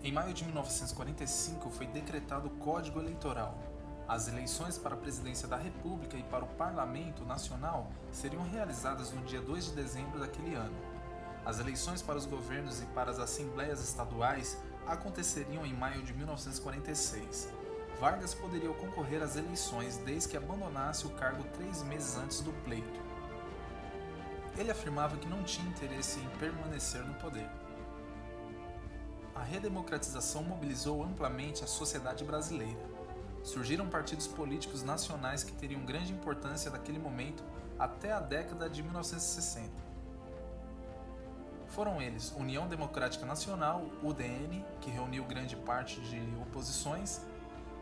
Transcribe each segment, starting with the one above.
Em maio de 1945 foi decretado o Código Eleitoral. As eleições para a presidência da República e para o Parlamento Nacional seriam realizadas no dia 2 de dezembro daquele ano. As eleições para os governos e para as assembleias estaduais aconteceriam em maio de 1946. Vargas poderia concorrer às eleições desde que abandonasse o cargo 3 meses antes do pleito. Ele afirmava que não tinha interesse em permanecer no poder. A redemocratização mobilizou amplamente a sociedade brasileira. Surgiram partidos políticos nacionais que teriam grande importância daquele momento até a década de 1960. Foram eles União Democrática Nacional, UDN, que reuniu grande parte de oposições,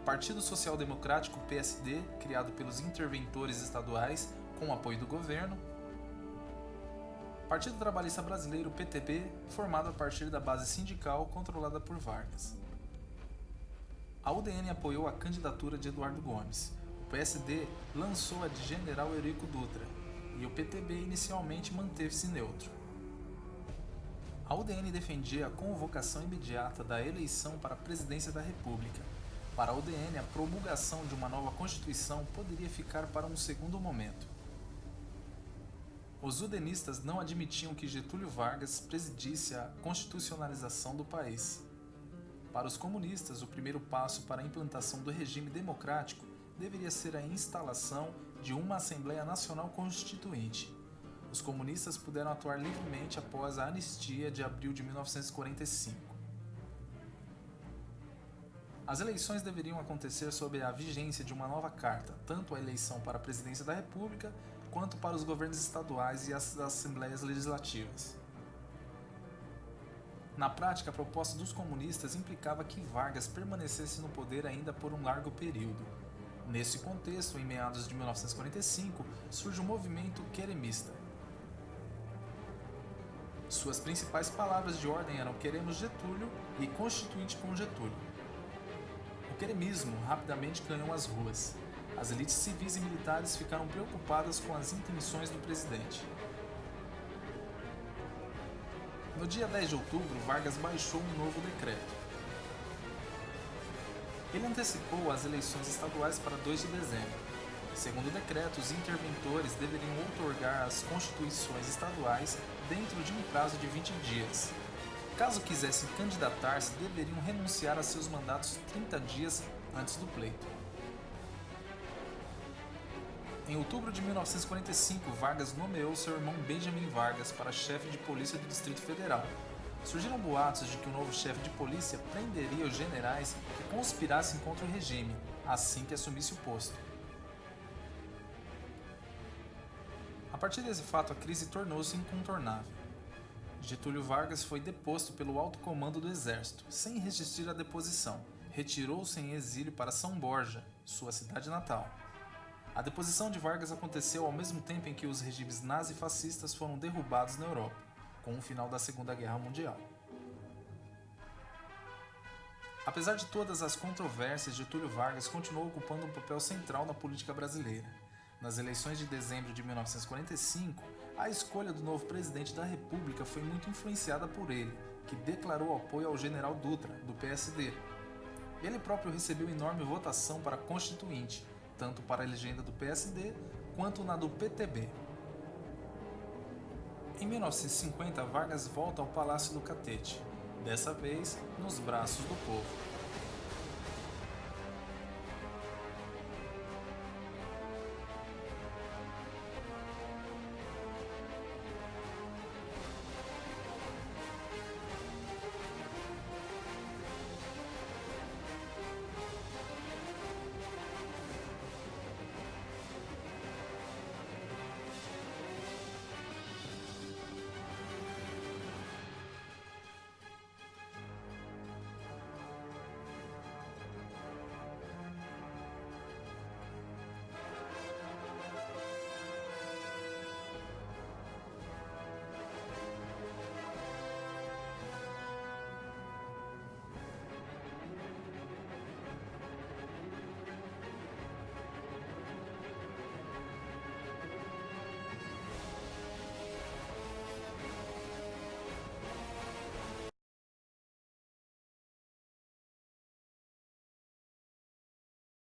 Partido Social Democrático, PSD, criado pelos interventores estaduais com o apoio do governo, Partido Trabalhista Brasileiro, PTB, formado a partir da base sindical controlada por Vargas. A UDN apoiou a candidatura de Eduardo Gomes, o PSD lançou a de General Eurico Dutra e o PTB inicialmente manteve-se neutro. A UDN defendia a convocação imediata da eleição para a presidência da República. Para a UDN, a promulgação de uma nova Constituição poderia ficar para um segundo momento. Os udenistas não admitiam que Getúlio Vargas presidisse a constitucionalização do país. Para os comunistas, o primeiro passo para a implantação do regime democrático deveria ser a instalação de uma Assembleia Nacional Constituinte. Os comunistas puderam atuar livremente após a anistia de abril de 1945. As eleições deveriam acontecer sob a vigência de uma nova carta, tanto a eleição para a presidência da República quanto para os governos estaduais e as assembleias legislativas. Na prática, a proposta dos comunistas implicava que Vargas permanecesse no poder ainda por um largo período. Nesse contexto, em meados de 1945, surge o movimento queremista. Suas principais palavras de ordem eram "Queremos Getúlio" e "Constituinte com Getúlio". O queremismo rapidamente ganhou as ruas. As elites civis e militares ficaram preocupadas com as intenções do presidente. No dia 10 de outubro, Vargas baixou um novo decreto. Ele antecipou as eleições estaduais para 2 de dezembro. Segundo o decreto, os interventores deveriam outorgar as constituições estaduais dentro de um prazo de 20 dias. Caso quisessem candidatar-se, deveriam renunciar a seus mandatos 30 dias antes do pleito. Em outubro de 1945, Vargas nomeou seu irmão Benjamin Vargas para chefe de polícia do Distrito Federal. Surgiram boatos de que o novo chefe de polícia prenderia os generais que conspirassem contra o regime, assim que assumisse o posto. A partir desse fato, a crise tornou-se incontornável. Getúlio Vargas foi deposto pelo alto comando do Exército, sem resistir à deposição. Retirou-se em exílio para São Borja, sua cidade natal. A deposição de Vargas aconteceu ao mesmo tempo em que os regimes nazifascistas foram derrubados na Europa, com o final da Segunda Guerra Mundial. Apesar de todas as controvérsias, Getúlio Vargas continuou ocupando um papel central na política brasileira. Nas eleições de dezembro de 1945, a escolha do novo presidente da República foi muito influenciada por ele, que declarou apoio ao general Dutra, do PSD. Ele próprio recebeu enorme votação para constituinte, tanto para a legenda do PSD quanto na do PTB. Em 1950, Vargas volta ao Palácio do Catete, dessa vez nos braços do povo.